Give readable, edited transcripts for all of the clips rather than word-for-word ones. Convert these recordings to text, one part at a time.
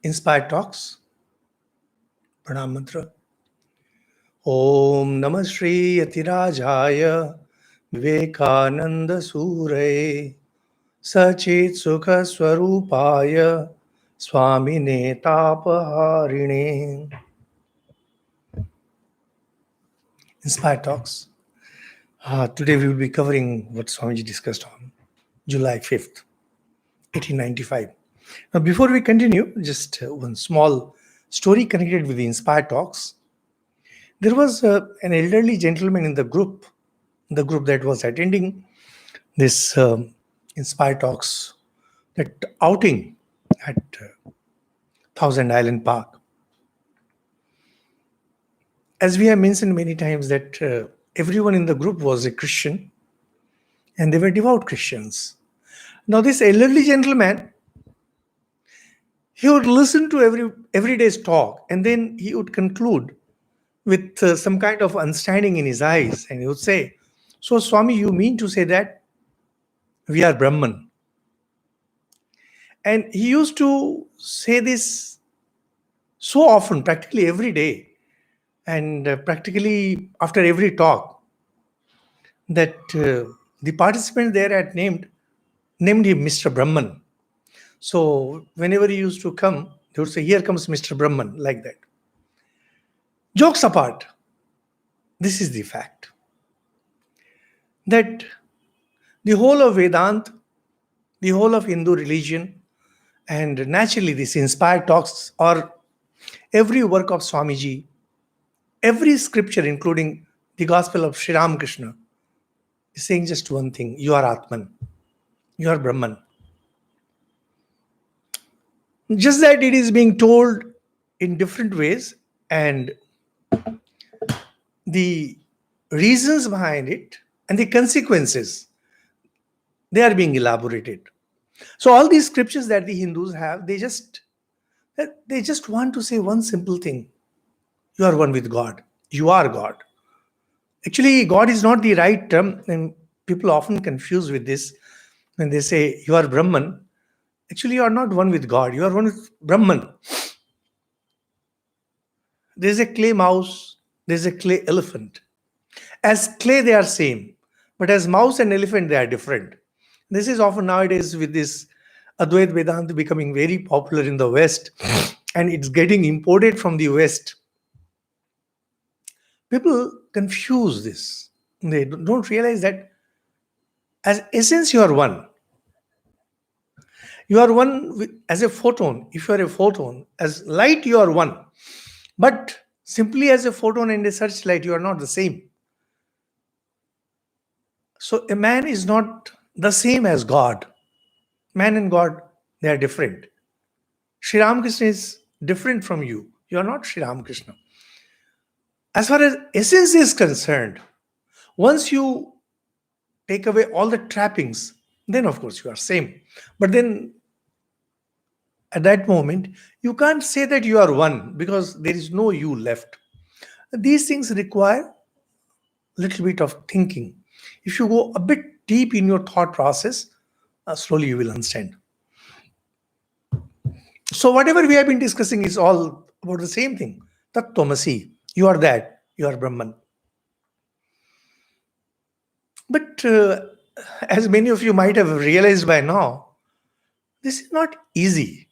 Inspired Talks, Pranam Mantra. Om Namah Shri Yatirajaya Vivekananda Suraye Sachit Sukha Swarupaya Swami Tapaharine. Inspired Talks. Today we will be covering what Swamiji discussed on July 5th, 1895. Now, before we continue, just one small story connected with the Inspired Talks. There was an elderly gentleman in the group that was attending this Inspired Talks, that outing at Thousand Island Park. As we have mentioned many times that everyone in the group was a Christian and they were devout Christians. Now this elderly gentleman, he would listen to every day's talk and then he would conclude with some kind of understanding in his eyes, and he would say, "So Swami, you mean to say that we are Brahman?" And he used to say this so often, practically every day, and practically after every talk, that the participants there had named him Mr. Brahman. So whenever he used to come, they would say, "Here comes Mr. Brahman," like that. Jokes apart, this is the fact that the whole of Vedanta, the whole of Hindu religion, and naturally these Inspired Talks, or every work of Swamiji, every scripture, including the Gospel of Sri Ramakrishna, is saying just one thing: you are Atman, you are Brahman. Just that it is being told in different ways, and the reasons behind it and the consequences, they are being elaborated. So all these scriptures that the Hindus have, they just want to say one simple thing: you are one with God, you are God. Actually, God is not the right term, and people often confuse with this when they say you are Brahman. Actually, you are not one with God, you are one with Brahman. There is a clay mouse, there is a clay elephant. As clay, they are same, but as mouse and elephant, they are different. This is often nowadays with this Advaita Vedanta becoming very popular in the West, and it's getting imported from the West. People confuse this. They don't realize that as essence, you are one. You are one as a photon. If you are a photon, as light, you are one. But simply as a photon and a searchlight, you are not the same. So a man is not the same as God. Man and God, they are different. Sri Ramakrishna is different from you. You are not Sri Ramakrishna. As far as essence is concerned, once you take away all the trappings, then of course you are same. But then at that moment, you can't say that you are one because there is no you left. These things require a little bit of thinking. If you go a bit deep in your thought process, slowly you will understand. So whatever we have been discussing is all about the same thing. Tattvamasi. You are that. You are Brahman. But as many of you might have realized by now, this is not easy.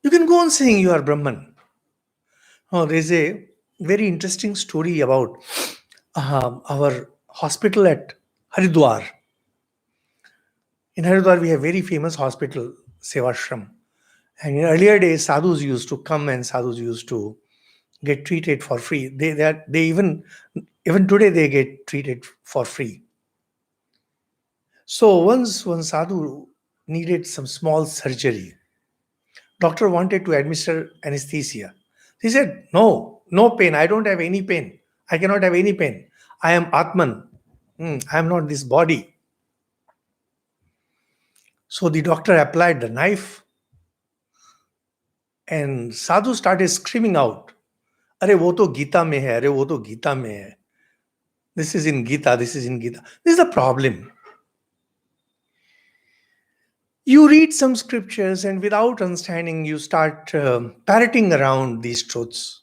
You can go on saying you are Brahman. Oh, there's a very interesting story about our hospital at Haridwar. In Haridwar, we have very famous hospital, Sevashram. And in earlier days, sadhus used to come and sadhus used to get treated for free. They even today they get treated for free. So once one sadhu needed some small surgery. Doctor wanted to administer anesthesia. He said, no pain. I don't have any pain. I cannot have any pain. I am Atman. I am not this body. So the doctor applied the knife and sadhu started screaming out, "Arey wo to Gita mein hai, arey wo to Gita mein hai. This is in Gita, this is in Gita." This is the problem. You read some scriptures, and without understanding, you start parroting around these truths.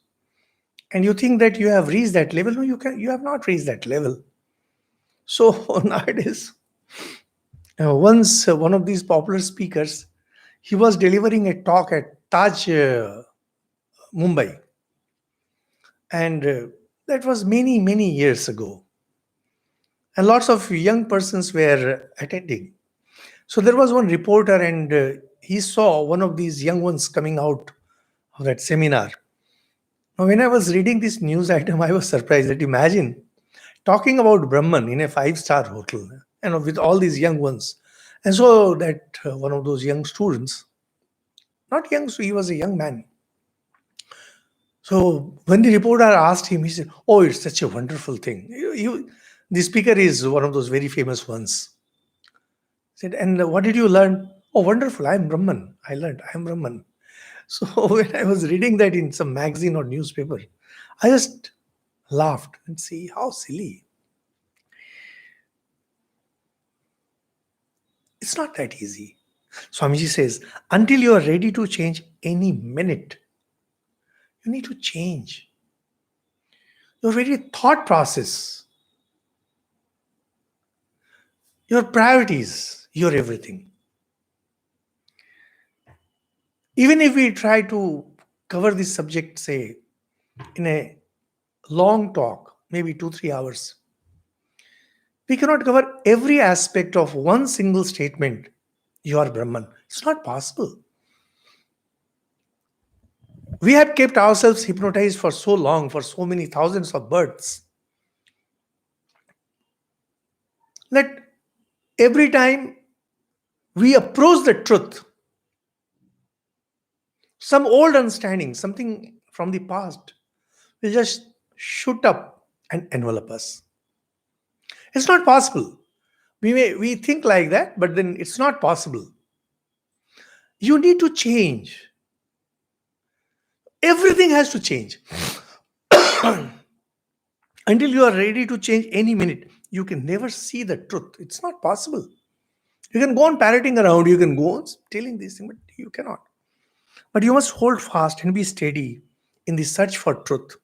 And you think that you have reached that level. No, you have not reached that level. So nowadays, once one of these popular speakers, he was delivering a talk at Taj Mumbai, and that was many years ago, and lots of young persons were attending. So there was one reporter, and he saw one of these young ones coming out of that seminar. Now, when I was reading this news item, I was surprised that imagine talking about Brahman in a five-star hotel, with all these young ones. And so that one of those young students, not young, so he was a young man. So when the reporter asked him, he said, "Oh, it's such a wonderful thing." The speaker is one of those very famous ones. He said, "And what did you learn?" "Oh, wonderful. I'm Brahman. I learned. I'm Brahman." So when I was reading that in some magazine or newspaper, I just laughed and see how silly. It's not that easy. Swamiji says, until you are ready to change any minute, you need to change your very thought process, your priorities, your everything. Even if we try to cover this subject, say, in a long talk, maybe 2-3 hours, we cannot cover every aspect of one single statement, "You are Brahman." It's not possible. We have kept ourselves hypnotized for so long, for so many thousands of births, that every time we approach the truth, some old understanding, something from the past, will just shoot up and envelop us. It's not possible. We think like that, but then it's not possible. You need to change. Everything has to change. Until you are ready to change any minute, you can never see the truth. It's not possible. You can go on parroting around, you can go on telling these things, but you cannot. But you must hold fast and be steady in the search for truth.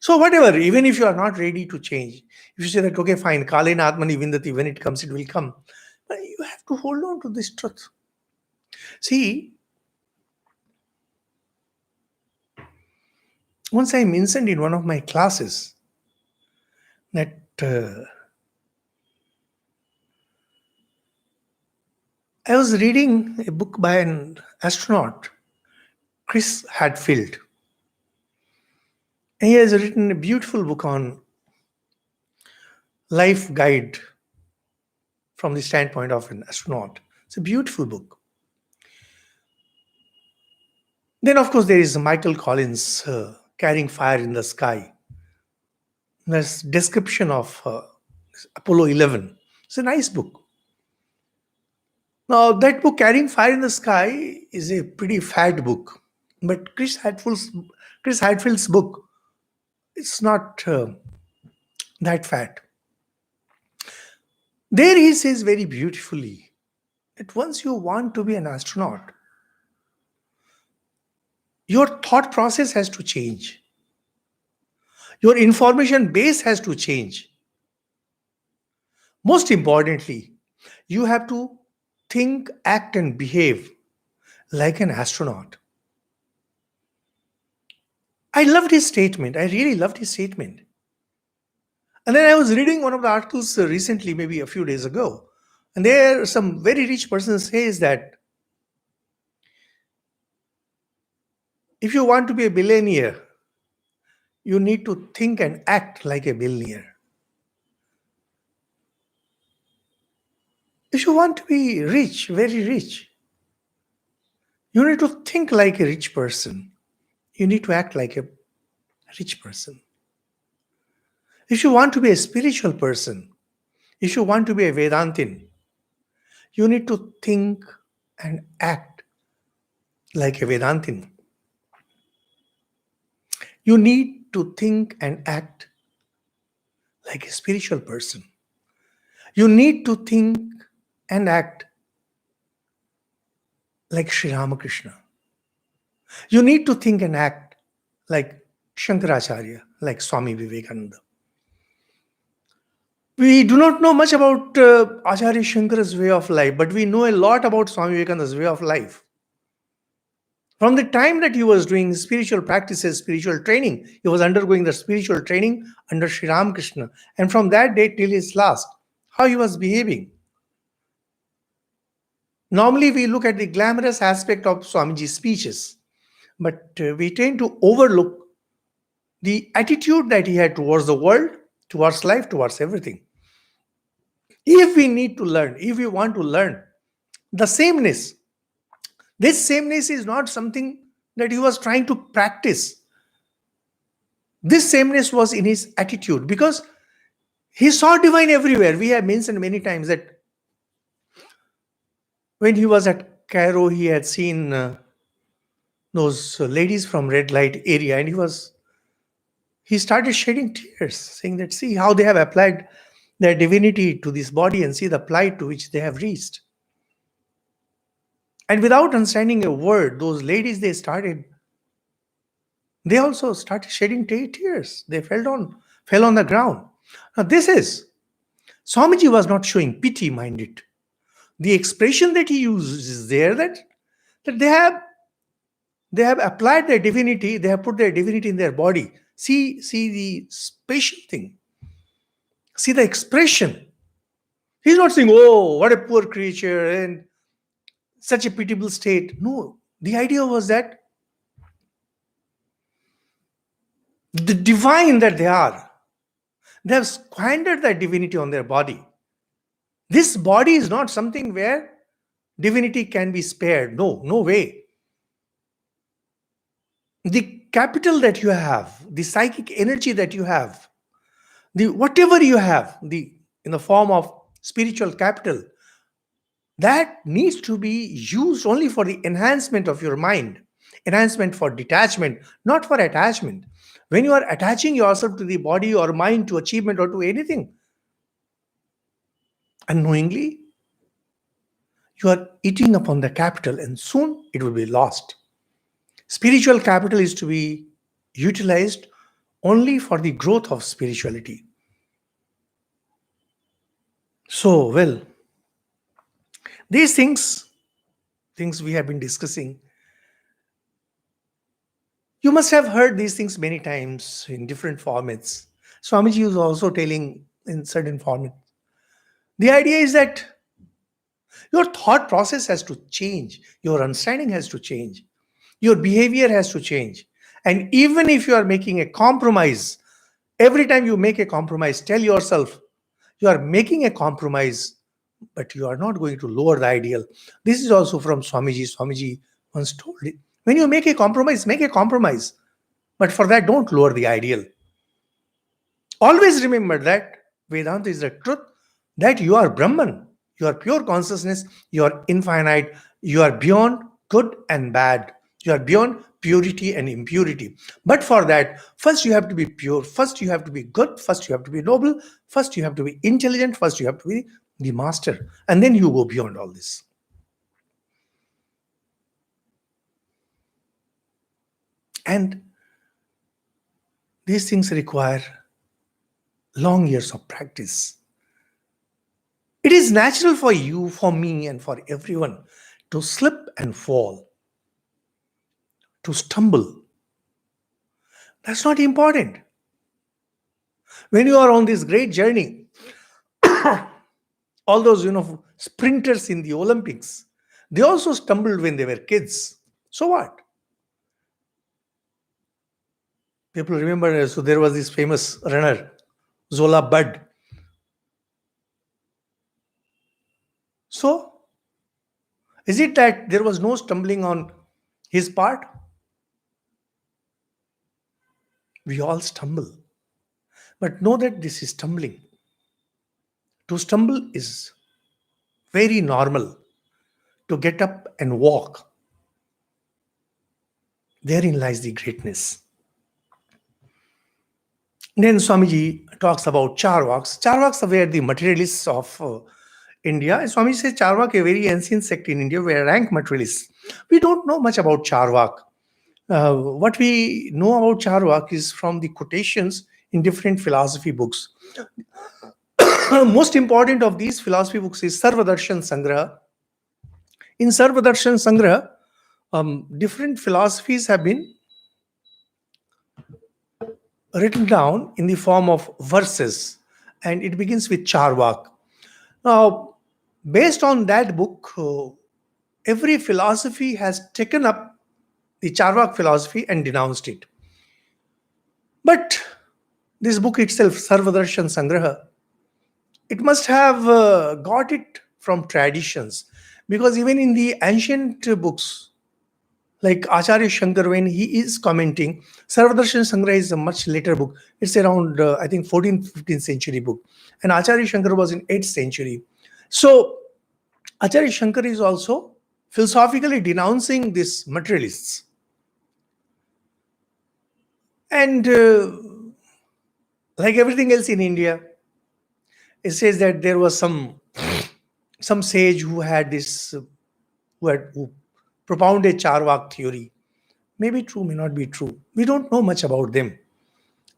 So whatever, even if you are not ready to change, if you say that, okay, fine, kalena atmani vindati, when it comes, it will come. But you have to hold on to this truth. See, once I mentioned in one of my classes that I was reading a book by an astronaut, Chris Hadfield. And he has written a beautiful book on life guide from the standpoint of an astronaut. It's a beautiful book. Then, of course, there is Michael Collins, Carrying Fire in the Sky. There's description of Apollo 11. It's a nice book. Now, that book, Carrying Fire in the Sky, is a pretty fat book. But Chris Hadfield's book, it's not that fat. There he says very beautifully that once you want to be an astronaut, your thought process has to change. Your information base has to change. Most importantly, you have to think, act, and behave like an astronaut. I loved his statement. I really loved his statement. And then I was reading one of the articles recently, maybe a few days ago, and there some very rich person says that if you want to be a billionaire, you need to think and act like a billionaire. If you want to be rich, very rich, you need to think like a rich person. You need to act like a rich person. If you want to be a spiritual person, if you want to be a Vedantin, you need to think and act like a Vedantin. You need to think and act like a spiritual person. You need to think and act like Sri Ramakrishna. You need to think and act like Shankaracharya, like Swami Vivekananda. We do not know much about Acharya Shankara's way of life, but we know a lot about Swami Vivekananda's way of life. From the time that he was doing spiritual practices, spiritual training, he was undergoing the spiritual training under Sri Ramakrishna. And from that day till his last, how he was behaving. Normally, we look at the glamorous aspect of Swamiji's speeches, but we tend to overlook the attitude that he had towards the world, towards life, towards everything. If we need to learn, if we want to learn the sameness, this sameness is not something that he was trying to practice. This sameness was in his attitude because he saw divine everywhere. We have mentioned many times that when he was at Cairo, he had seen those ladies from red light area, and he started shedding tears, saying that, see how they have applied their divinity to this body and see the plight to which they have reached. And without understanding a word, those ladies, they also started shedding tears. They fell on the ground. Now Swamiji was not showing pity, mind it. The expression that he uses is there that they have applied their divinity, they have put their divinity in their body. See the special thing. See the expression. He's not saying, oh, what a poor creature and such a pitiable state. No, the idea was that the divine that they have squandered that divinity on their body. This body is not something where divinity can be spared. No way. The capital that you have, the psychic energy that you have, whatever you have, in the form of spiritual capital, that needs to be used only for the enhancement of your mind, enhancement for detachment, not for attachment. When you are attaching yourself to the body or mind, to achievement or to anything, unknowingly, you are eating upon the capital and soon it will be lost. Spiritual capital is to be utilized only for the growth of spirituality. So, well, these things we have been discussing, you must have heard these things many times in different formats. Swamiji was also telling in certain formats. The idea is that your thought process has to change, your understanding has to change, your behavior has to change. And even if you are making a compromise, every time you make a compromise, tell yourself you are making a compromise, but you are not going to lower the ideal. This is also from Swamiji. Swamiji once told it. When you make a compromise, but for that, don't lower the ideal. Always remember that Vedanta is the truth, that you are Brahman, you are pure consciousness, you are infinite, you are beyond good and bad, you are beyond purity and impurity. But for that, first you have to be pure, first you have to be good, first you have to be noble, first you have to be intelligent, first you have to be the master, and then you go beyond all this. And these things require long years of practice. It is natural for you, for me, and for everyone to slip and fall, to stumble. That's not important. When you are on this great journey, all those, sprinters in the Olympics, they also stumbled when they were kids. So what? People remember, so there was this famous runner, Zola Budd. So, is it that there was no stumbling on his part? We all stumble. But know that this is stumbling. To stumble is very normal. To get up and walk, therein lies the greatness. Then Swamiji talks about Charvaks. Charvaks were the materialists of India. And Swami says Charvak, a very ancient sect in India, were rank materialists. We don't know much about Charvak. What we know about Charvak is from the quotations in different philosophy books. Most important of these philosophy books is Sarvadarshan Sangraha. In Sarvadarshan Sangraha, different philosophies have been written down in the form of verses, and it begins with Charvak. Now, based on that book, every philosophy has taken up the Charvak philosophy and denounced it. But this book itself, Sarvadarshan Sangraha, it must have got it from traditions, because even in the ancient books, like Acharya Shankar, when he is commenting, Sarvadarshan Sangraha is a much later book. It's around, I think, 14th, 15th century book. And Acharya Shankar was in 8th century. So, Acharya Shankar is also philosophically denouncing these materialists. And like everything else in India, it says that there was some sage who had this, who propounded Charvak theory. Maybe true, may not be true. We don't know much about them.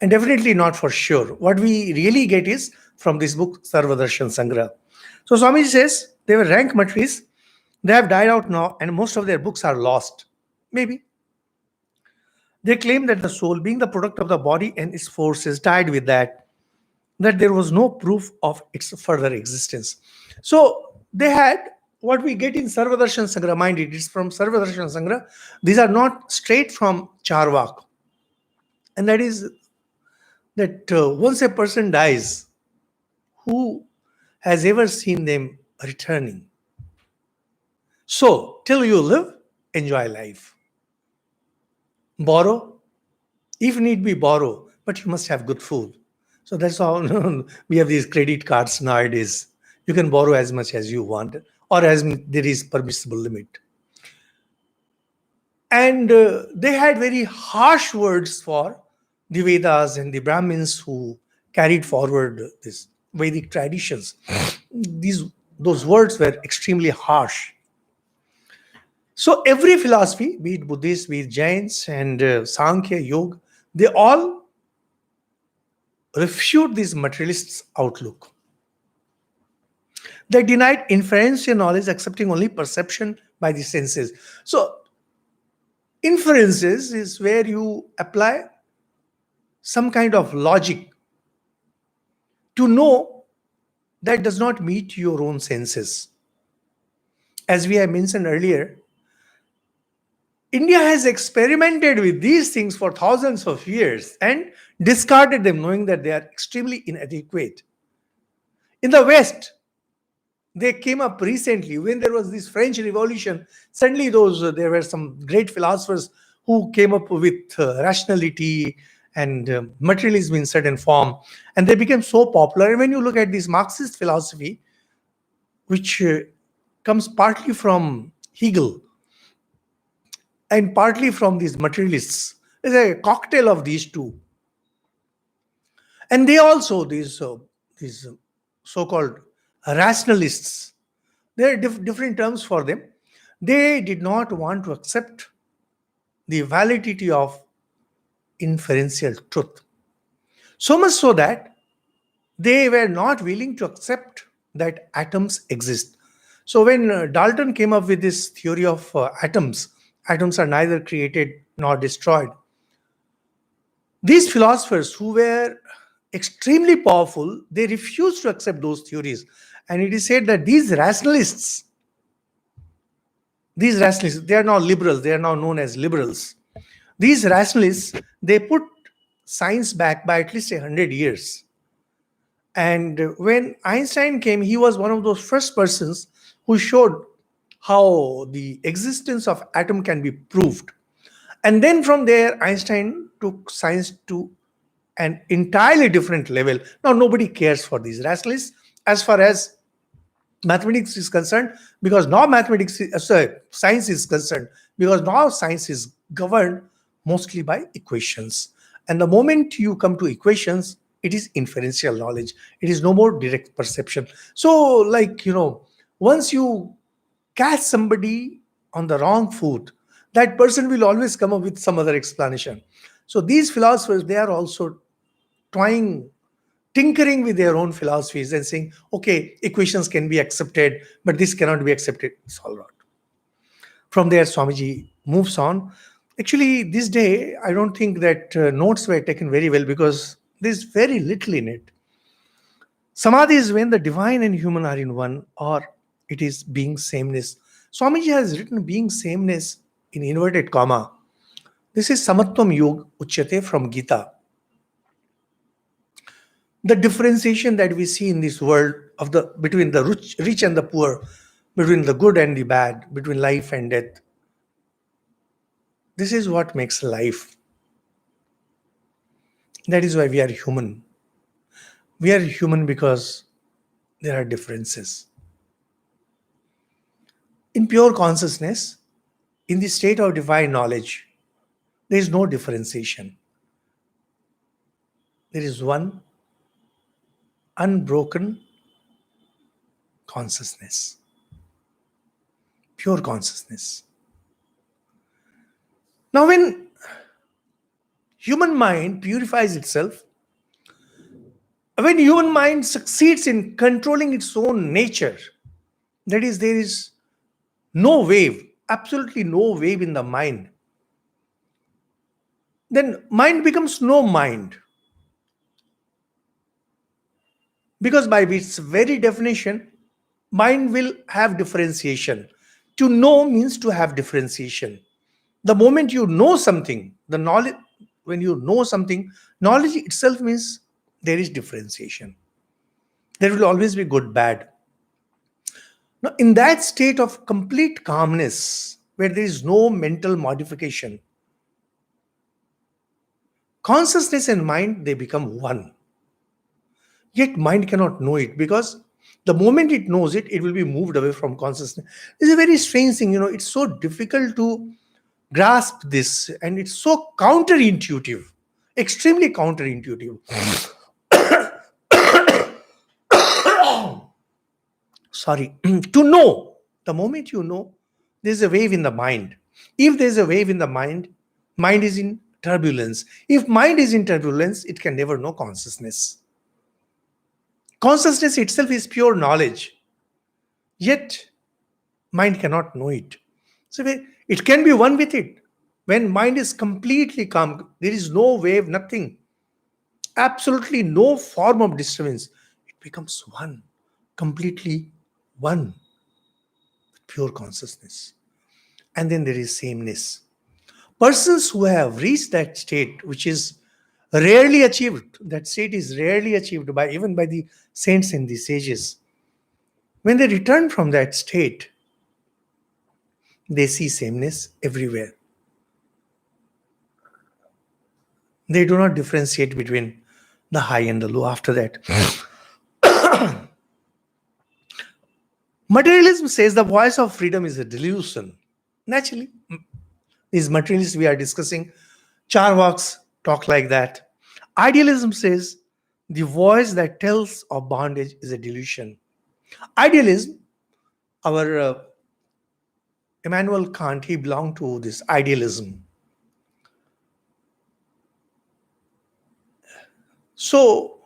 And definitely not for sure. What we really get is from this book, Sarvadarshan Sangraha. So Swamiji says they were rank materialists. They have died out now, and most of their books are lost. Maybe. They claim that the soul, being the product of the body and its forces, died with that there was no proof of its further existence. So they had what we get in Sarvadarshan Sangraha. Mind it is from Sarvadarshan Sangraha. These are not straight from Charvak. And that is that once a person dies, who has ever seen them returning? So, till you live, enjoy life. Borrow, if need be, borrow, but you must have good food. So that's how we have these credit cards nowadays. You can borrow as much as you want, or as there is permissible limit. And they had very harsh words for the Vedas and the Brahmins who carried forward these Vedic traditions. Those words were extremely harsh. So every philosophy, be it Buddhist, be it Jains, and Sankhya, Yoga, they all refute this materialist's outlook. They denied inferential knowledge, accepting only perception by the senses. So, inferences is where you apply some kind of logic to know that does not meet your own senses. As we have mentioned earlier, India has experimented with these things for thousands of years and discarded them, knowing that they are extremely inadequate. In the West, they came up recently when there was this French Revolution. Suddenly, there were some great philosophers who came up with rationality and materialism in certain form, and they became so popular. And when you look at this Marxist philosophy, which comes partly from Hegel and partly from these materialists, is a cocktail of these two. And they also, these so-called rationalists, there are different terms for them. They did not want to accept the validity of inferential truth. So much so that they were not willing to accept that atoms exist. So when Dalton came up with this theory of atoms are neither created nor destroyed. These philosophers who were extremely powerful, they refused to accept those theories. And it is said that these rationalists, they are now liberals, they are now known as liberals. These rationalists, they put science back by at least 100 years. And when Einstein came, he was one of those first persons who showed how the existence of atom can be proved. And then from there, Einstein took science to an entirely different level. Now, nobody cares for these rationalists as far as mathematics is concerned, because now science is concerned, because now science is governed mostly by equations. And the moment you come to equations, It is inferential knowledge. It is no more direct perception. So, once you catch somebody on the wrong foot, that person will always come up with some other explanation. So these philosophers, they are also trying, tinkering with their own philosophies and saying, okay, equations can be accepted, but this cannot be accepted. It's all right. From there, Swamiji moves on. Actually, this day, I don't think that notes were taken very well because there's very little in it. Samadhi is when the divine and human are in one, or it is being sameness. Swamiji has written being sameness in inverted comma. This is Samatvam Yog Uchyate from Gita. The differentiation that we see in this world between the rich and the poor, between the good and the bad, between life and death. This is what makes life. That is why we are human. We are human because there are differences. In pure consciousness, in the state of divine knowledge, there is no differentiation. There is one unbroken consciousness, pure consciousness. Now, when human mind purifies itself, when human mind succeeds in controlling its own nature, that is, there is no wave, absolutely no wave in the mind, then mind becomes no mind. Because by its very definition, mind will have differentiation. To know means to have differentiation. The moment you know something, the knowledge, when you know something, knowledge itself means there is differentiation. There will always be good, bad. Now, in that state of complete calmness, where there is no mental modification, consciousness and mind, they become one. Yet mind cannot know it because the moment it knows it, it will be moved away from consciousness. It's a very strange thing, it's so difficult to grasp this, and it's so counterintuitive, extremely counterintuitive. Sorry. To know, the moment you know, there's a wave in the mind. If there's a wave in the mind is in turbulence. If mind is in turbulence, it can never know consciousness. Consciousness itself is pure knowledge, yet mind cannot know it. So it can be one with it. When mind is completely calm, there is no wave, nothing, absolutely no form of disturbance. It becomes one, completely one, pure consciousness. And then there is sameness. Persons who have reached that state, which is rarely achieved, that state is rarely achieved even by the saints and the sages. When they return from that state, they see sameness everywhere. They do not differentiate between the high and the low after that. Materialism says the voice of freedom is a delusion. Naturally, these materialists we are discussing, Charvaks talk like that. Idealism says the voice that tells of bondage is a delusion. Idealism, our Immanuel Kant, he belonged to this idealism. So,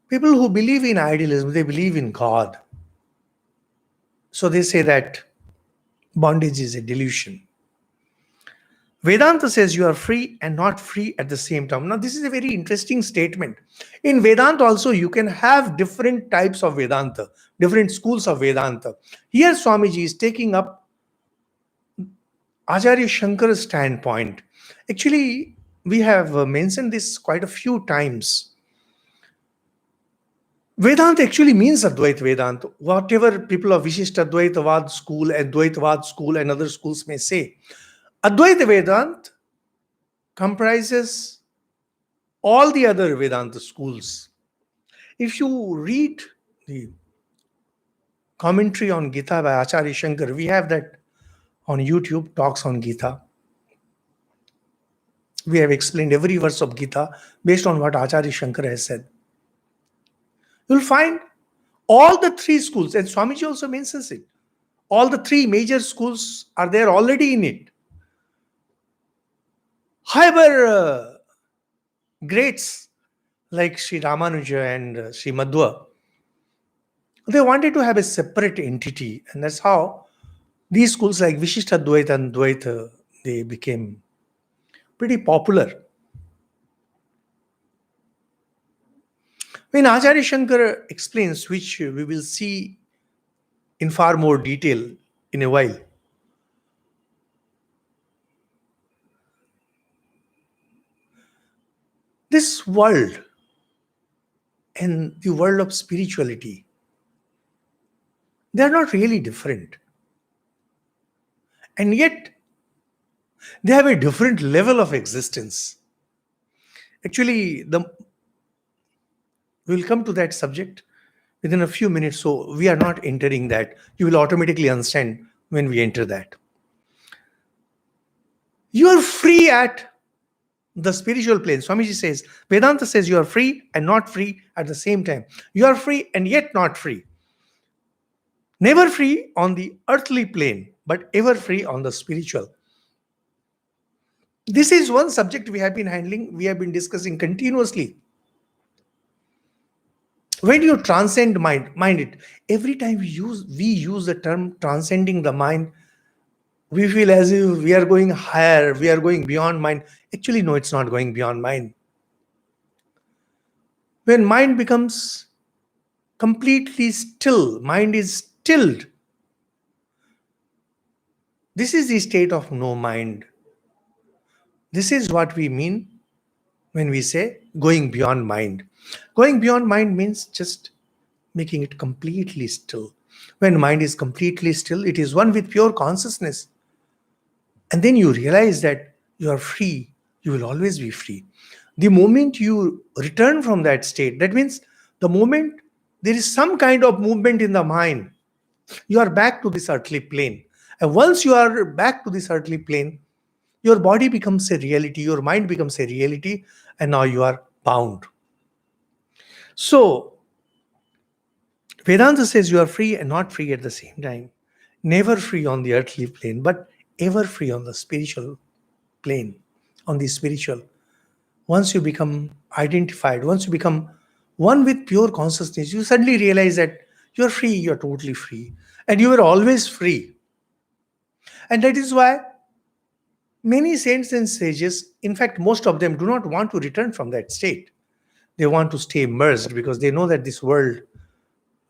people who believe in idealism, they believe in God. So they say that bondage is a delusion. Vedanta says you are free and not free at the same time. Now, this is a very interesting statement. In Vedanta also, you can have different types of Vedanta, different schools of Vedanta. Here, Swamiji is taking up Acharya Shankara's standpoint. Actually, we have mentioned this quite a few times. Vedanta actually means Advaita Vedanta. Whatever people of Vishishtadvaitavad school and Dvaitavad school and other schools may say, Advaita Vedanta comprises all the other Vedanta schools. If you read the commentary on Gita by Acharya Shankar, we have that on YouTube, Talks on Gita. We have explained every verse of Gita based on what Acharya Shankara has said. You'll find all the three schools, and Swamiji also mentions it. All the three major schools are there already in it. However, greats like Sri Ramanuja and Sri Madhva, they wanted to have a separate entity, and that's how these schools like Vishishtadvaita and Dvaita, they became pretty popular. When Acharya Shankara explains, which we will see in far more detail in a while, this world and the world of spirituality, they are not really different. And yet, they have a different level of existence. Actually, we will come to that subject within a few minutes, so we are not entering that. You will automatically understand when we enter that. You are free at the spiritual plane. Swamiji says, Vedanta says you are free and not free at the same time. You are free and yet not free. Never free on the earthly plane, but ever free on the spiritual. This is one subject we have been handling, we have been discussing continuously. When you transcend mind it, every time we use the term transcending the mind, we feel as if we are going higher, we are going beyond mind. Actually, no, it's not going beyond mind. When mind becomes completely still, mind is stilled. This is the state of no mind. This is what we mean when we say going beyond mind. Going beyond mind means just making it completely still. When mind is completely still, it is one with pure consciousness. And then you realize that you are free. You will always be free. The moment you return from that state, that means the moment there is some kind of movement in the mind, you are back to this earthly plane. And once you are back to this earthly plane, your body becomes a reality, your mind becomes a reality, and now you are bound. So, Vedanta says you are free and not free at the same time. Never free on the earthly plane, but ever free on the spiritual plane, on the spiritual. Once you become identified, once you become one with pure consciousness, you suddenly realize that you're free, you're totally free. And you were always free. And that is why many saints and sages, in fact, most of them do not want to return from that state. They want to stay immersed because they know that this world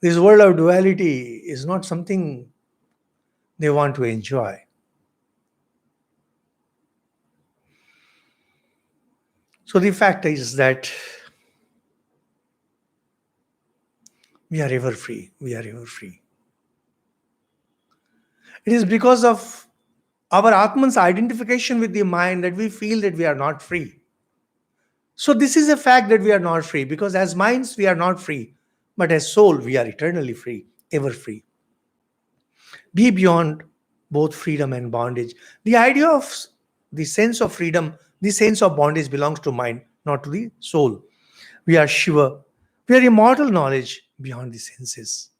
of duality is not something they want to enjoy. So the fact is that we are ever free. We are ever free. It is because of our Atman's identification with the mind that we feel that we are not free. So this is a fact that we are not free, because as minds we are not free, but as soul we are eternally free, ever free. Be beyond both freedom and bondage. The idea of the sense of freedom, the sense of bondage belongs to mind, not to the soul. We are Shiva. We are immortal knowledge beyond the senses.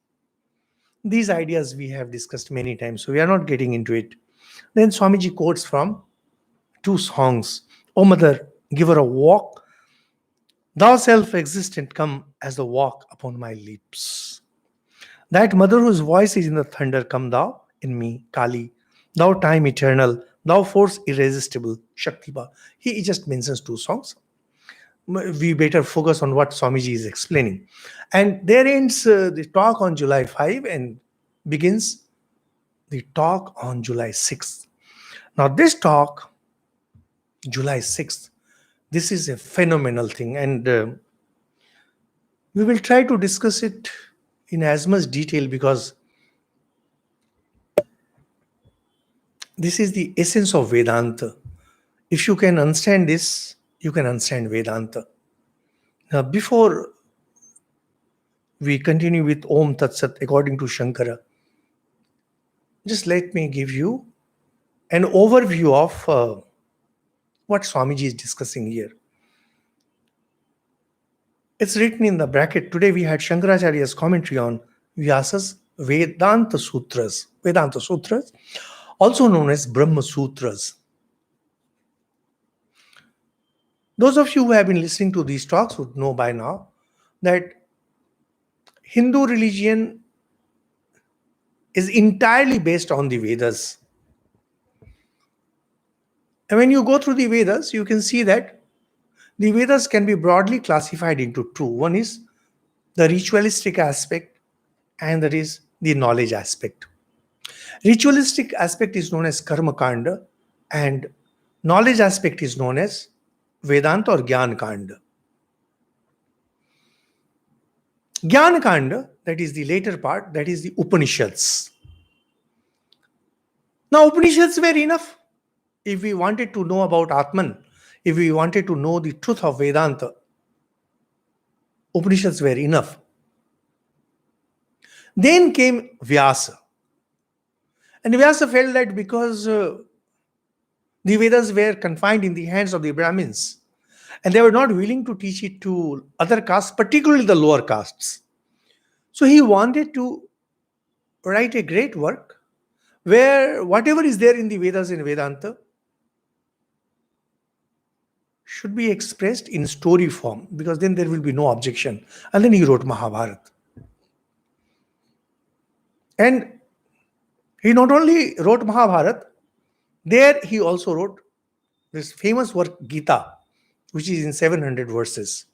These ideas we have discussed many times, so we are not getting into it. Then Swamiji quotes from two songs. O Mother, give her a walk. Thou self-existent, come as the walk upon my lips. That mother whose voice is in the thunder, come thou in me, Kali. Thou time eternal, thou force irresistible, Shaktipa. He just mentions two songs. We better focus on what Swamiji is explaining. And there ends the talk on July 5 and begins the talk on July 6th. Now this talk, July 6th, this is a phenomenal thing, and we will try to discuss it in as much detail because this is the essence of Vedanta. If you can understand this, you can understand Vedanta. Now, before we continue with Om Tat Sat according to Shankara, just let me give you an overview of what Swamiji is discussing here. It's written in the bracket. Today we had Shankaracharya's commentary on Vyasas Vedanta Sutras, also known as Brahma Sutras. Those of you who have been listening to these talks would know by now that Hindu religion is entirely based on the Vedas. And when you go through the Vedas, you can see that the Vedas can be broadly classified into two. One is the ritualistic aspect, and that is the knowledge aspect. Ritualistic aspect is known as Karma Kanda, and knowledge aspect is known as Vedanta or Gyan Kanda. Gyan Kanda, that is the later part, that is the Upanishads. Now, Upanishads were enough. If we wanted to know about Atman, if we wanted to know the truth of Vedanta, Upanishads were enough. Then came Vyasa. And Vyasa felt that because the Vedas were confined in the hands of the Brahmins, and they were not willing to teach it to other castes, particularly the lower castes. So he wanted to write a great work where whatever is there in the Vedas and Vedanta should be expressed in story form, because then there will be no objection. And then he wrote Mahabharata. And he not only wrote Mahabharata, there he also wrote this famous work Gita, which is in 700 verses.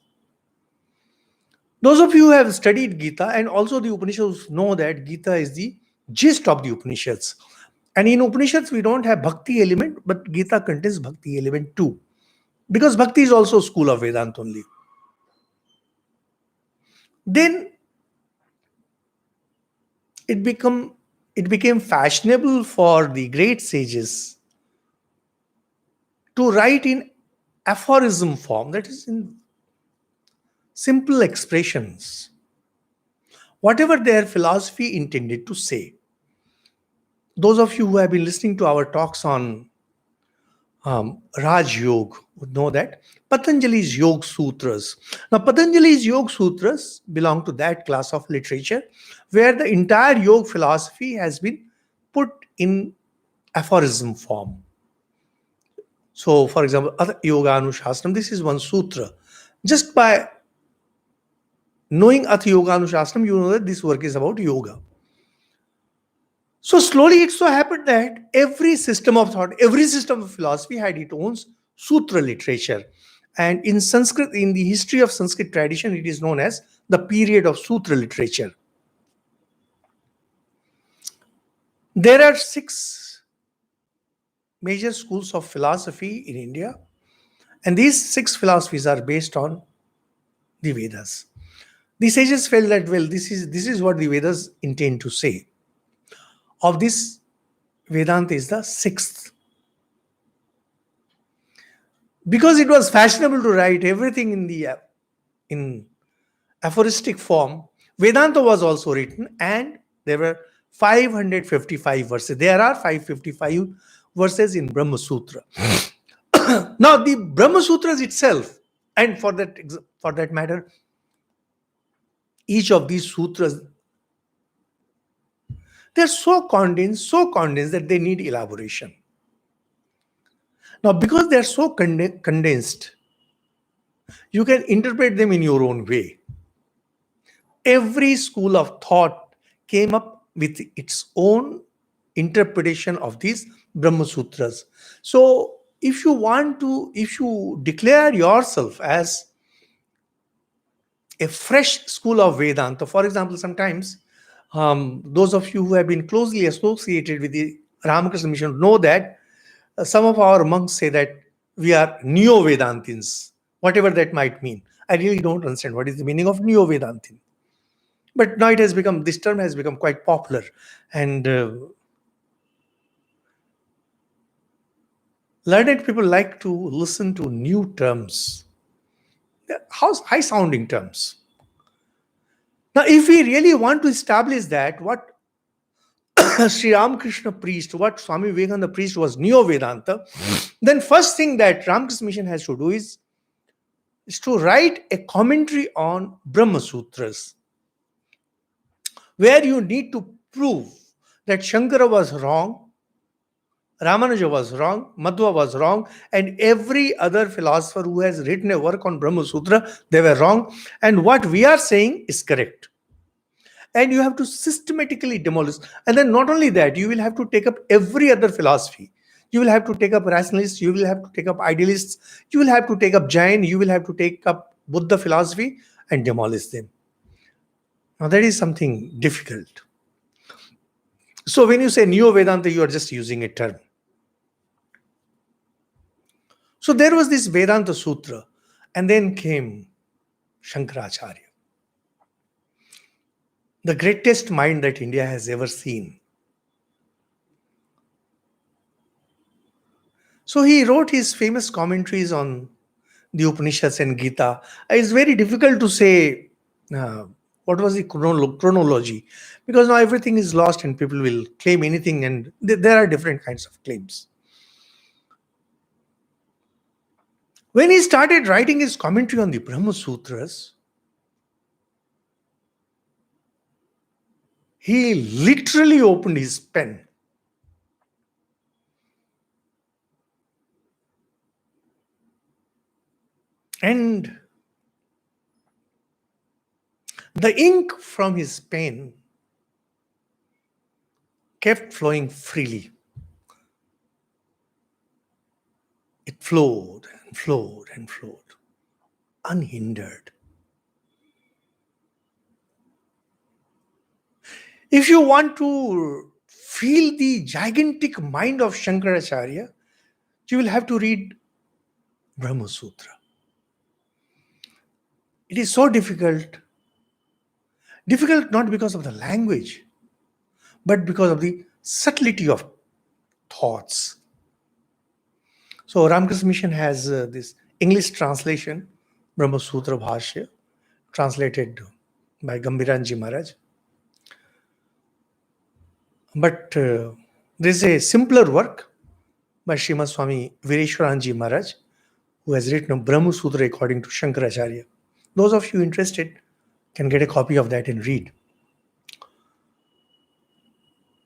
Those of you who have studied Gita and also the Upanishads know that Gita is the gist of the Upanishads. And in Upanishads, we don't have bhakti element, but Gita contains bhakti element too. Because bhakti is also school of Vedanta only. Then it became fashionable for the great sages to write in aphorism form, that is in simple expressions, whatever their philosophy intended to say. Those of you who have been listening to our talks on Raj Yoga would know that Patanjali's Yoga Sutras. Now, Patanjali's Yoga Sutras belong to that class of literature where the entire yoga philosophy has been put in aphorism form. So, for example, Yoga Anushasana, this is one sutra. Just by knowing Atha Yoga Anushasana, you know that this work is about yoga. So slowly it so happened that every system of thought, every system of philosophy had its own sutra literature. And in Sanskrit, in the history of Sanskrit tradition, it is known as the period of sutra literature. There are 6 major schools of philosophy in India, and these 6 philosophies are based on the Vedas. The sages felt that, well, this is what the Vedas intend to say. Of this, Vedanta is the 6th. Because it was fashionable to write everything in aphoristic form, Vedanta was also written, and there were 555 verses. There are 555 verses in Brahma Sutra. Now, the Brahma Sutras itself, and for that matter, each of these sutras, they're so condensed that they need elaboration. Now, because they're so condensed, you can interpret them in your own way. Every school of thought came up with its own interpretation of these Brahma Sutras. So, if you declare yourself as a fresh school of Vedanta, for example, sometimes those of you who have been closely associated with the Ramakrishna mission know that some of our monks say that we are Neo-Vedantins, whatever that might mean. I really don't understand what is the meaning of Neo-Vedantin. But now this term has become quite popular. And learned people like to listen to new terms, high-sounding terms. Now, if we really want to establish that, what Sri Ramakrishna preached, what Swami Vivekananda preached was Neo Vedanta, then first thing that Ramakrishna Mission has to do is to write a commentary on Brahma Sutras, where you need to prove that Shankara was wrong, Ramanuja was wrong, Madhva was wrong, and every other philosopher who has written a work on Brahma Sutra, they were wrong, and what we are saying is correct. And you have to systematically demolish. And then not only that, you will have to take up every other philosophy. You will have to take up rationalists, you will have to take up idealists, you will have to take up Jain, you will have to take up Buddha philosophy and demolish them. Now that is something difficult. So when you say Neo Vedanta, you are just using a term. So there was this Vedanta Sutra, and then came Shankaracharya, the greatest mind that India has ever seen. So he wrote his famous commentaries on the Upanishads and Gita. It's very difficult to say what was the chronology, because now everything is lost and people will claim anything, and there are different kinds of claims. When he started writing his commentary on the Brahma Sutras, he literally opened his pen and the ink from his pen kept flowing freely. It flowed and flowed and flowed, unhindered. If you want to feel the gigantic mind of Shankaracharya, you will have to read Brahma Sutra. It is so difficult. Difficult not because of the language, but because of the subtlety of thoughts. So Ramakrishna Mission has this English translation, Brahma Sutra Bhashya, translated by Gambiranji Maharaj. But there is a simpler work by Srimad Swami Vireshwaranji Maharaj, who has written a Brahma Sutra according to Shankaracharya. Those of you interested can get a copy of that and read.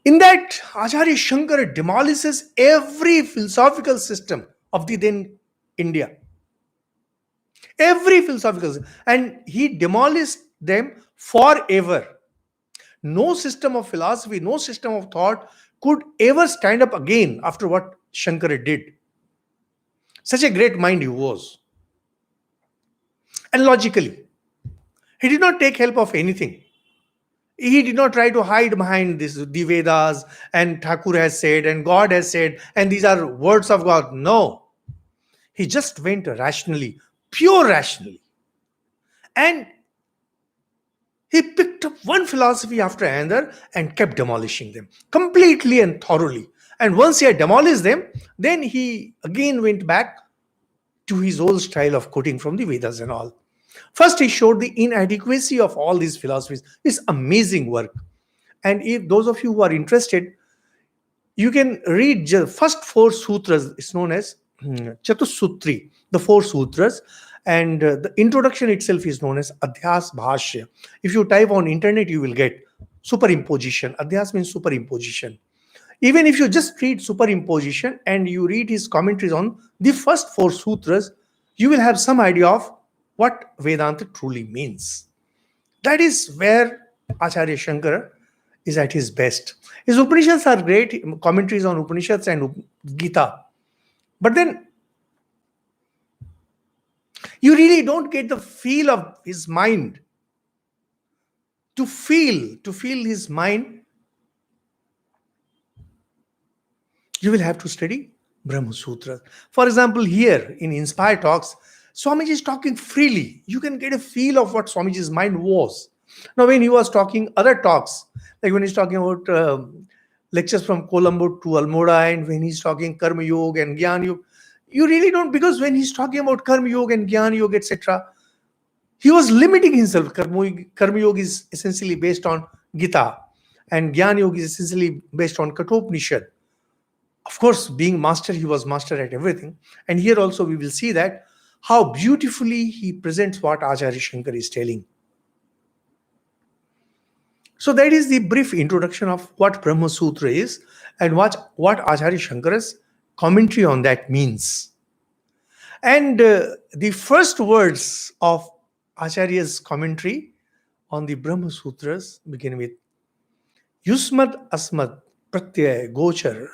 In that, Acharya Shankara demolishes every philosophical system of the then India. Every philosophical system. And he demolished them forever. No system of philosophy, no system of thought could ever stand up again after what Shankara did. Such a great mind he was. And logically, he did not take help of anything. He did not try to hide behind this, the Vedas, and Thakur has said, and God has said, and these are words of God. No. He just went rationally, pure rationally. And he picked up one philosophy after another and kept demolishing them completely and thoroughly. And once he had demolished them, then he again went back to his old style of quoting from the Vedas and all. First, he showed the inadequacy of all these philosophies. It's amazing work. And if those of you who are interested, you can read the first 4 sutras. It's known as Chatussutri, the 4 sutras. And the introduction itself is known as Adhyas Bhashya. If you type on internet, you will get superimposition. Adhyas means superimposition. Even if you just read superimposition and you read his commentaries on the first 4 sutras, you will have some idea of what Vedanta truly means. That is where Acharya Shankara is at his best. His Upanishads are great, commentaries on Upanishads and Gita. But then you really don't get the feel of his mind. To feel his mind, you will have to study Brahma Sutra. For example, here in Inspire Talks, Swamiji is talking freely. You can get a feel of what Swamiji's mind was. Now, when he was talking other talks, like when he's talking about lectures from Colombo to Almora, and when he's talking Karma Yoga and Gyan Yoga, you really don't, because when he's talking about Karma Yoga and Gyan Yoga, etc., he was limiting himself. Karma Yoga is essentially based on Gita. And Gyan Yoga is essentially based on Kathopanishad. Of course, being master, he was master at everything. And here also we will see that how beautifully he presents what Acharya Shankar is telling. So that is the brief introduction of what Brahma Sutra is and what Acharya Shankar's commentary on that means. And the first words of Acharya's commentary on the Brahma Sutras begin with Yusmat Asmat Pratyay Gochar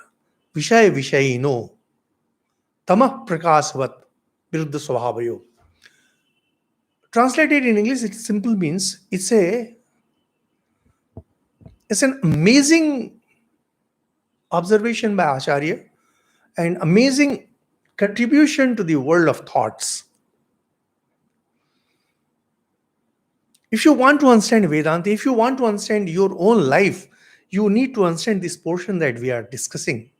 Vishay Vishayino Tamah Prakasvat Viruddha Swabhavayo. Translated in English, it simply means it's an amazing observation by Acharya and amazing contribution to the world of thoughts. If you want to understand Vedanta, if you want to understand your own life, you need to understand this portion that we are discussing.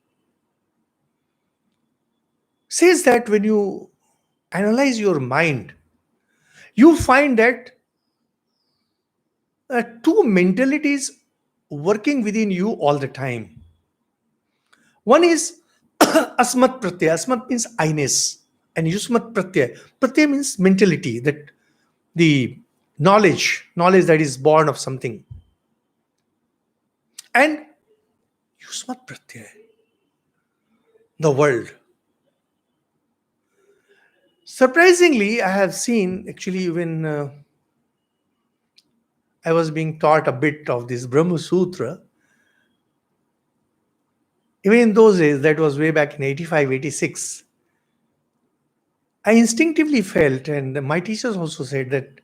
Says that when you analyze your mind, you find that two mentalities working within you all the time. One is asmat pratyay. Asmat means I-ness, and yusmat pratyay. Pratyay means mentality, that the knowledge that is born of something. And yusmat pratyay, the world. Surprisingly, I have seen, actually, when I was being taught a bit of this Brahma Sutra, even in those days, that was way back in 85, 86, I instinctively felt, and my teachers also said, that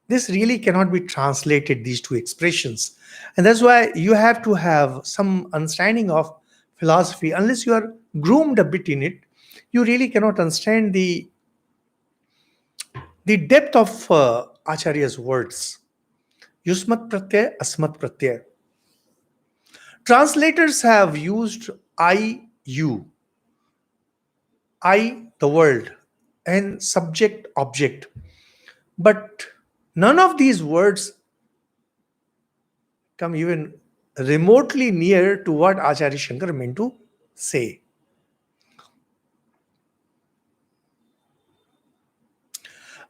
this really cannot be translated, these two expressions. And that's why you have to have some understanding of philosophy. Unless you are groomed a bit in it, you really cannot understand the depth of Acharya's words. Yusmat pratyay, asmat pratyay. Translators have used I, you, I, the world, and subject, object. But none of these words come even remotely near to what Acharya Shankar meant to say.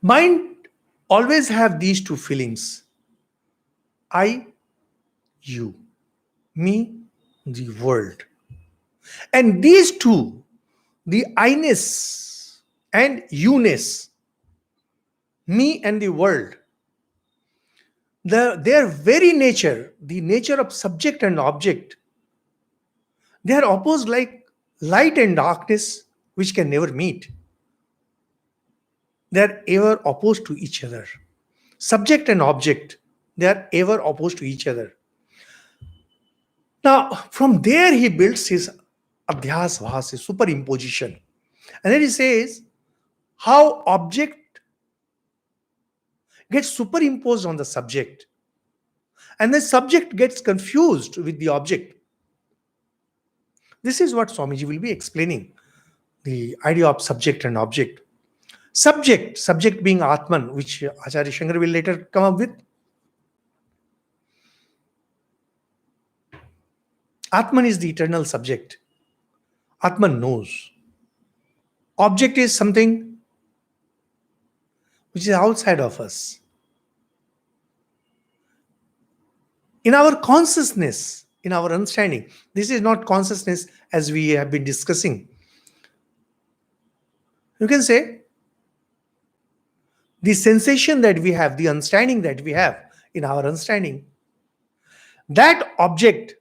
Mind always have these two feelings. I, you, me, the world. And these two, the I-ness and you-ness, me and the world, their very nature, the nature of subject and object, they are opposed like light and darkness, which can never meet. They are ever opposed to each other. Subject and object, they are ever opposed to each other. Now, from there he builds his adhyas bhas, his superimposition. And then he says how object gets superimposed on the subject. And the subject gets confused with the object. This is what Swamiji will be explaining, the idea of subject and object. Subject being Atman, which Acharya Shankar will later come up with. Atman is the eternal subject. Atman knows. Object is something which is outside of us. In our consciousness, in our understanding, this is not consciousness as we have been discussing. You can say the sensation that we have, the understanding that we have in our understanding, that object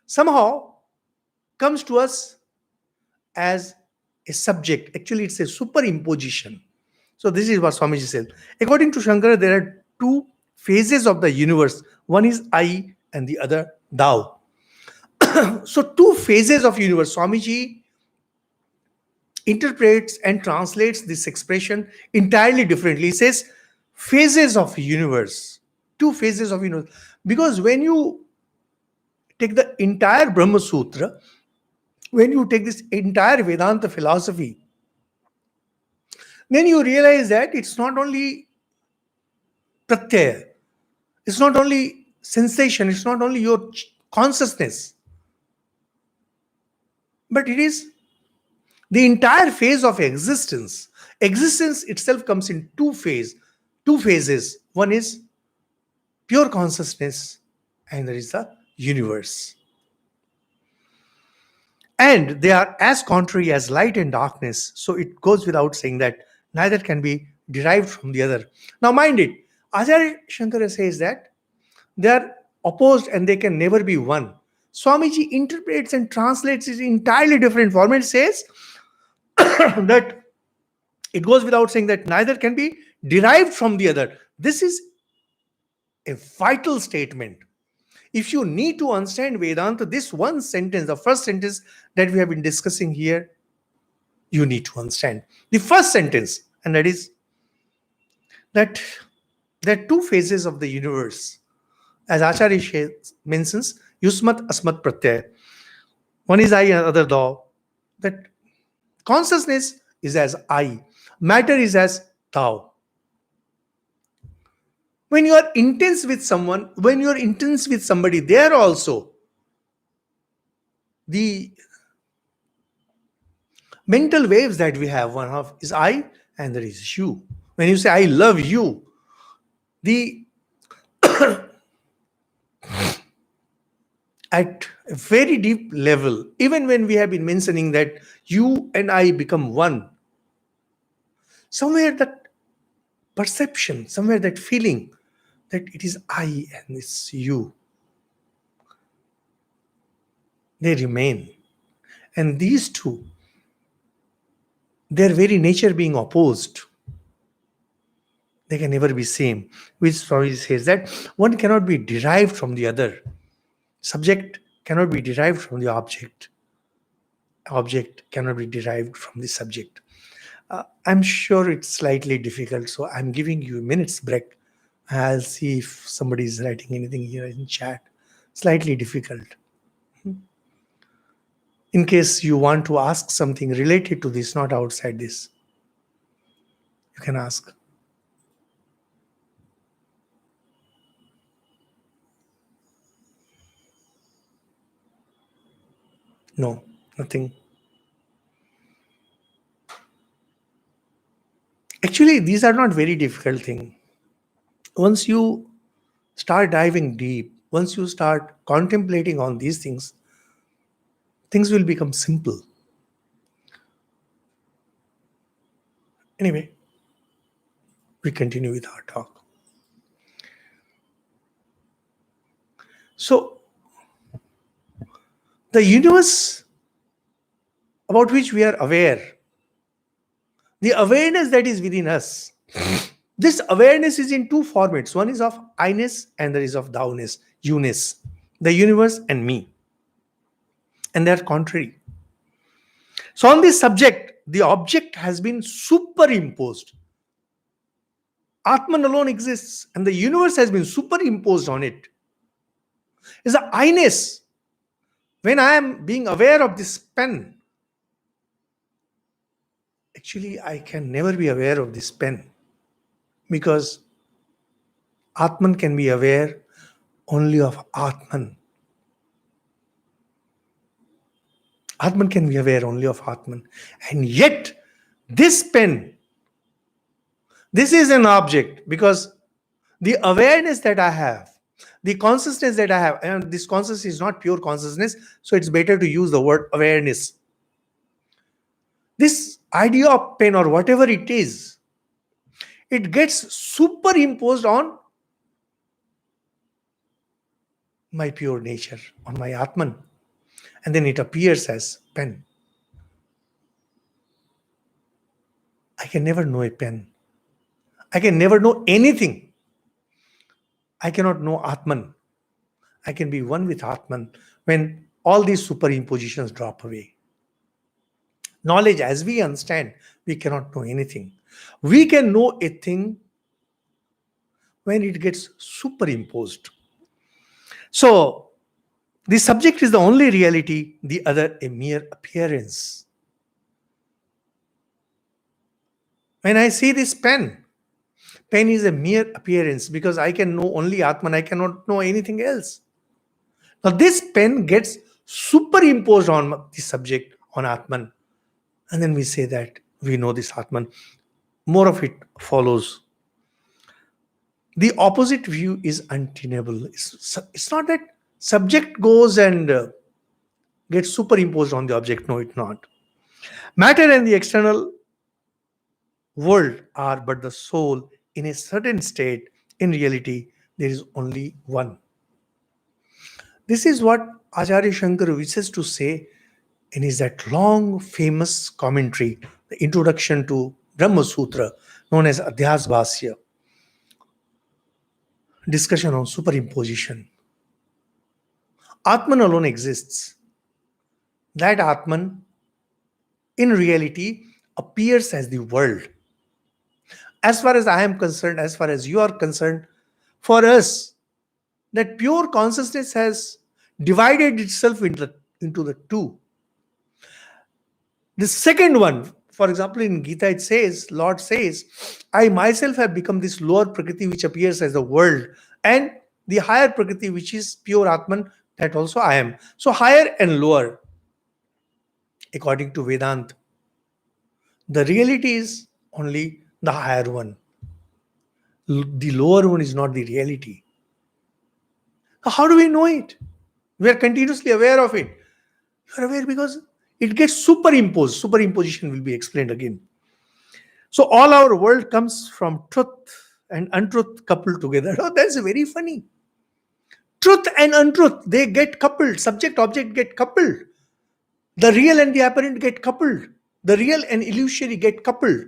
somehow comes to us as a subject. Actually, it's a superimposition. So this is what Swamiji said. According to Shankara, there are two phases of the universe. One is I and the other thou. So two phases of universe. Swamiji interprets and translates this expression entirely differently. He says phases of universe. Two phases of universe. Because when you take the entire Brahma Sutra, when you take this entire Vedanta philosophy, then you realize that it's not only pratyaya, it's not only sensation, it's not only your consciousness, but it is the entire phase of existence. Existence itself comes in two phases. One is pure consciousness, and there is the universe. And they are as contrary as light and darkness. So it goes without saying that neither can be derived from the other. Now, mind it, Acharya Shankara says that they are opposed and they can never be one. Swamiji interprets and translates it in entirely different form. It says that it goes without saying that neither can be derived from the other. This is a vital statement. If you need to understand Vedanta, this one sentence, the first sentence that we have been discussing here, you need to understand. The first sentence, and that is that there are two phases of the universe. As Acharya mentions, Yusmat Asmat Pratyaya. One is I, another thou. That consciousness is as I, matter is as thou. When you are intense with someone, when you are intense with somebody, there also the mental waves that we have, one half is I and there is you. When you say I love you, the at a very deep level, even when we have been mentioning that you and I become one, somewhere that perception, somewhere that feeling that it is I and it's you, they remain. And these two, their very nature being opposed, they can never be same. Which Swami says that one cannot be derived from the other. Subject cannot be derived from the object. Object cannot be derived from the subject. I'm sure it's slightly difficult, so I'm giving you a minute's break. I'll see if somebody is writing anything here in chat. Slightly difficult. In case you want to ask something related to this, not outside this, you can ask. No, nothing. Actually, these are not very difficult things. Once you start diving deep, once you start contemplating on these things will become simple. Anyway, we continue with our talk. So, the universe about which we are aware, the awareness that is within us, this awareness is in two formats. One is of I-ness and there is of thou-ness, you-ness, the universe and me. And they are contrary. So on this subject, the object has been superimposed. Atman alone exists and the universe has been superimposed on it. Is the I-ness. When I am being aware of this pen, actually I can never be aware of this pen because Atman can be aware only of Atman. Atman can be aware only of Atman. And yet, this pen, this is an object because the awareness that I have, the consciousness that I have, and this consciousness is not pure consciousness, so it's better to use the word awareness. This idea of pen or whatever it is, it gets superimposed on my pure nature, on my Atman. And then it appears as pen. I can never know a pen. I can never know anything. I cannot know Atman. I can be one with Atman when all these superimpositions drop away. Knowledge, as we understand, we cannot know anything. We can know a thing when it gets superimposed. So, the subject is the only reality, the other a mere appearance. When I see this pen Pen is a mere appearance because I can know only Atman, I cannot know anything else. Now, this pen gets superimposed on the subject, on Atman, and then we say that we know this Atman. More of it follows. The opposite view is untenable. It's not that subject goes and gets superimposed on the object. No, it's not. Matter and the external world are but the soul in a certain state. In reality, there is only one. This is what Acharya Shankara wishes to say in his that long famous commentary, the introduction to Brahma Sutra, known as Adhyas Bhasya, discussion on superimposition. Atman alone exists. That Atman, in reality, appears as the world. As far as I am concerned, as far as you are concerned, for us, that pure consciousness has divided itself into the two. The second one, for example, in Gita, it says, Lord says, I myself have become this lower Prakriti which appears as the world, and the higher Prakriti which is pure Atman, that also I am. So higher and lower, according to Vedanta. The reality is only the higher one. The lower one is not the reality. How do we know it? We are continuously aware of it. You are aware because it gets superimposed. Superimposition will be explained again. So all our world comes from truth and untruth coupled together. Oh, that's very funny. Truth and untruth, they get coupled. Subject, object get coupled. The real and the apparent get coupled. The real and illusory get coupled.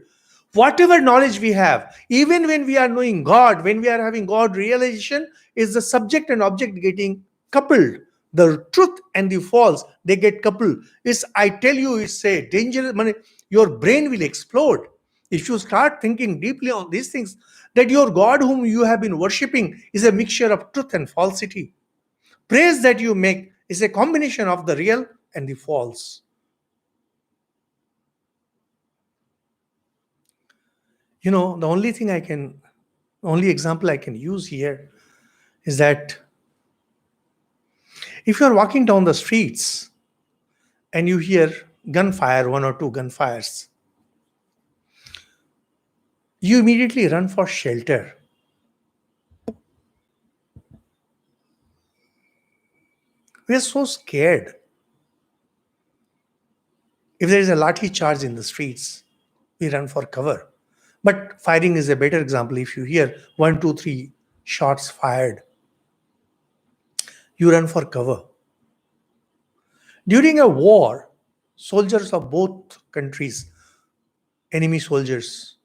Whatever knowledge we have, even when we are knowing God, when we are having God realization, is the subject and object getting coupled. The truth and the false, they get coupled. I tell you, it's a dangerous, your brain will explode. If you start thinking deeply on these things, that your God whom you have been worshipping is a mixture of truth and falsity. Praise that you make is a combination of the real and the false. The only example I can use here is that if you are walking down the streets and you hear gunfire, one or two gunfires, you immediately run for shelter. We are so scared. If there is a lathi charge in the streets, we run for cover. But firing is a better example. If you hear 1, 2, 3 shots fired, you run for cover. During a war, soldiers of both countries, enemy soldiers,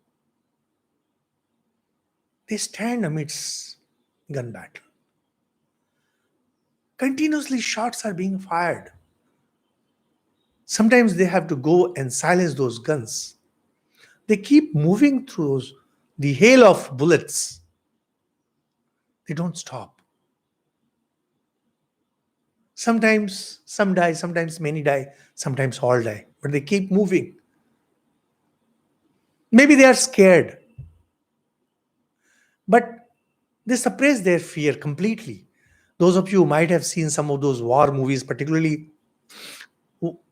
they stand amidst gun battle. Continuously shots are being fired. Sometimes they have to go and silence those guns. They keep moving through the hail of bullets. They don't stop. Sometimes some die, sometimes many die, sometimes all die. But they keep moving. Maybe they are scared. But they suppress their fear completely. Those of you who might have seen some of those war movies, particularly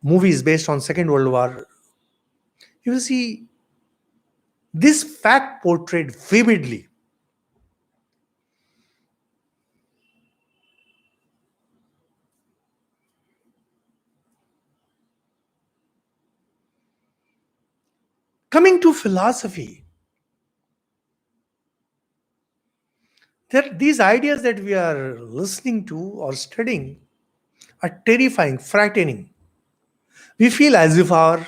movies based on Second World War, you will see this fact portrayed vividly. Coming to philosophy, these ideas that we are listening to or studying are terrifying, frightening. We feel as if our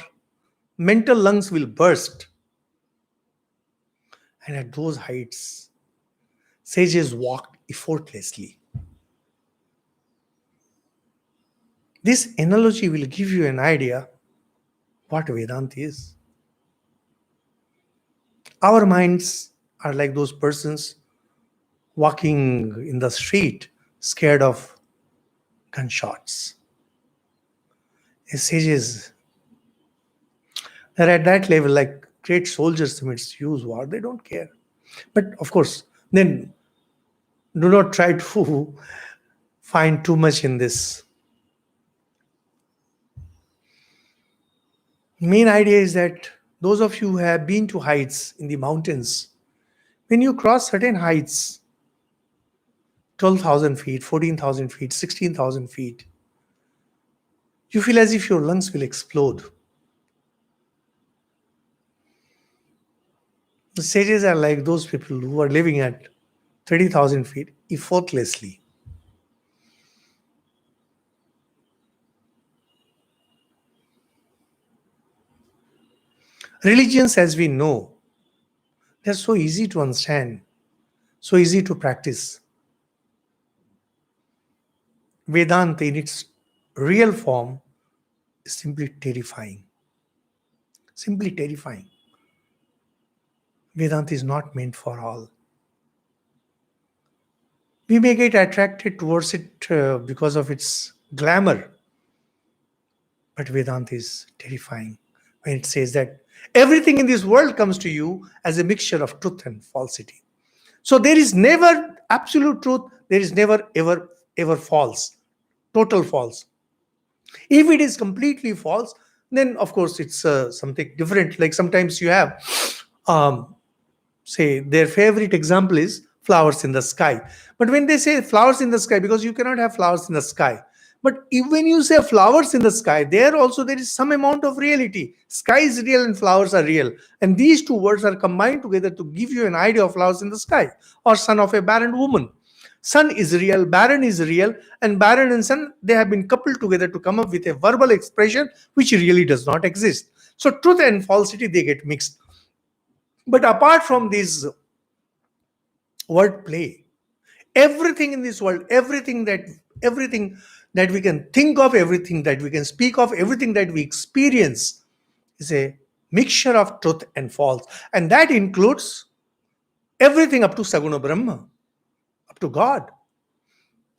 mental lungs will burst. And at those heights, sages walk effortlessly. This analogy will give you an idea what Vedanta is. Our minds are like those persons walking in the street, scared of gunshots. The sages, they're at that level, like great soldiers amidst huge war. They don't care. But of course, then do not try to find too much in this. Main idea is that those of you who have been to heights in the mountains, when you cross certain heights, 12,000 feet, 14,000 feet, 16,000 feet, you feel as if your lungs will explode. The sages are like those people who are living at 30,000 feet effortlessly. Religions, as we know, they're so easy to understand, so easy to practice. Vedanta, in its real form, is simply terrifying. Simply terrifying. Vedanta is not meant for all. We may get attracted towards it because of its glamour, but Vedanta is terrifying when it says that everything in this world comes to you as a mixture of truth and falsity. So there is never absolute truth, there is never ever false, total false. If it is completely false, then of course it's something different. Like sometimes you have, say, their favorite example is flowers in the sky. But when they say flowers in the sky, because you cannot have flowers in the sky. But when you say flowers in the sky, there also there is some amount of reality. Sky is real and flowers are real. And these two words are combined together to give you an idea of flowers in the sky, or son of a barren woman. Sun is real, barren is real, and barren and sun, they have been coupled together to come up with a verbal expression which really does not exist. So truth and falsity, they get mixed. But apart from this wordplay, everything in this world, everything that we can think of, everything that we can speak of, everything that we experience is a mixture of truth and false. And that includes everything up to Saguna Brahma, up to God.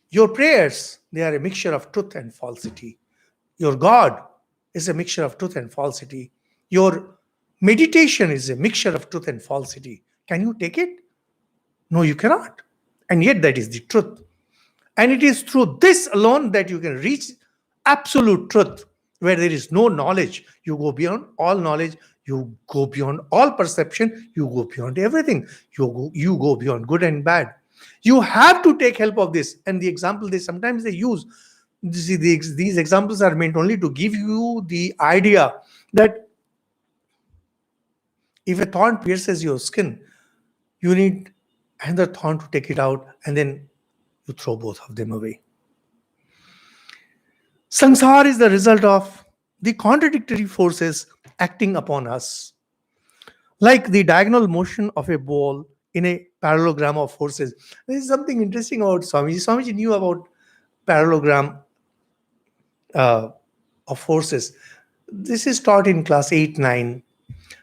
Your prayers, they are a mixture of truth and falsity. Your God is a mixture of truth and falsity. Your meditation is a mixture of truth and falsity. Can you take it? No, you cannot. And yet that is the truth. And it is through this alone that you can reach absolute truth, where there is no knowledge. You go beyond all knowledge. You go beyond all perception. You go beyond everything. You go beyond good and bad. You have to take help of this. And the example sometimes they use, these examples are meant only to give you the idea that if a thorn pierces your skin, you need another thorn to take it out, and then you throw both of them away. Samsara is the result of the contradictory forces acting upon us. Like the diagonal motion of a ball in a parallelogram of forces. There is something interesting about Swamiji. Swamiji knew about parallelogram of forces. This is taught in class 8, 9.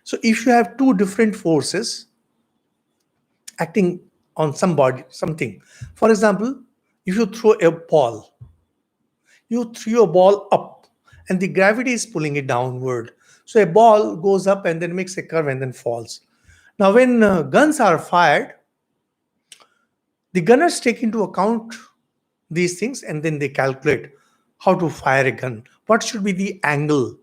So if you have two different forces acting on something. For example, if you throw a ball, you throw a ball up and the gravity is pulling it downward. So a ball goes up and then makes a curve and then falls. Now when guns are fired, the gunners take into account these things and then they calculate how to fire a gun. What should be the angle?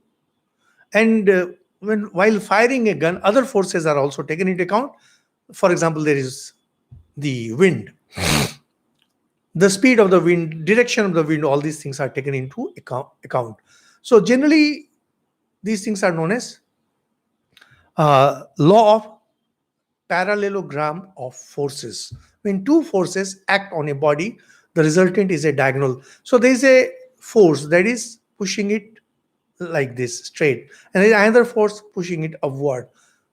And while firing a gun, other forces are also taken into account. For example, there is the wind, the speed of the wind, direction of the wind, all these things are taken into account. So generally, these things are known as law of parallelogram of forces. When two forces act on a body, the resultant is a diagonal. So there is a force that is pushing it like this, straight, and there is another force pushing it upward.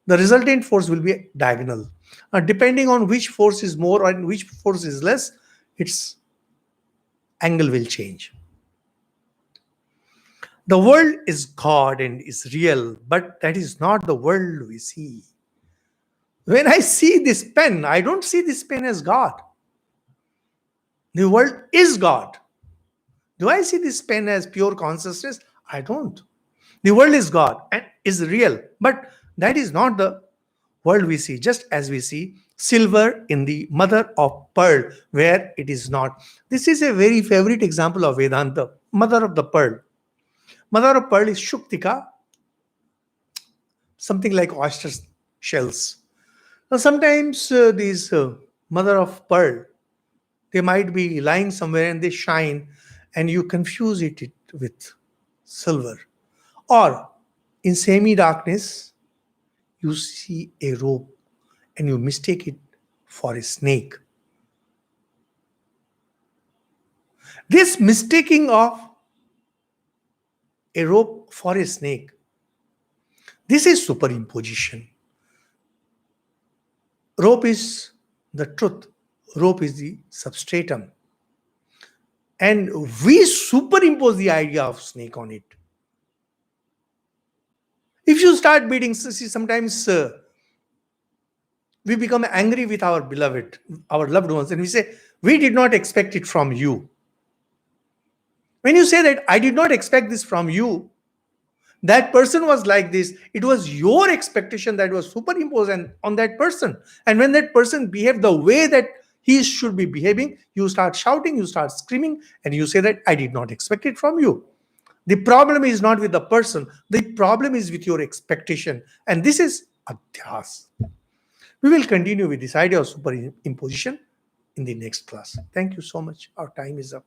The resultant force will be diagonal. Depending on which force is more and which force is less, its angle will change. The world is God and is real, but that is not the world we see. When I see this pen, I don't see this pen as God. The world is God. Do I see this pen as pure consciousness? I don't. The world is God and is real, but that is not the world we see. Just as we see silver in the mother of pearl where it is not. This is a very favorite example of Vedanta. Mother of the pearl. Mother of pearl is Shuktika, something like oyster shells. Now, sometimes these mother of pearl, they might be lying somewhere and they shine, and you confuse it with silver. Or in semi darkness, you see a rope and you mistake it for a snake. This mistaking of a rope for a snake, this is superimposition. Rope is the truth, rope is the substratum. And we superimpose the idea of snake on it. If you start beating, see, sometimes we become angry with our beloved, our loved ones, and we say, we did not expect it from you. When you say that, I did not expect this from you, that person was like this, it was your expectation that was superimposed on that person. And when that person behaved the way that he should be behaving, you start shouting, you start screaming, and you say that I did not expect it from you. The problem is not with the person, the problem is with your expectation. And this is adhyas. We will continue with this idea of superimposition in the next class. Thank you so much. Our time is up.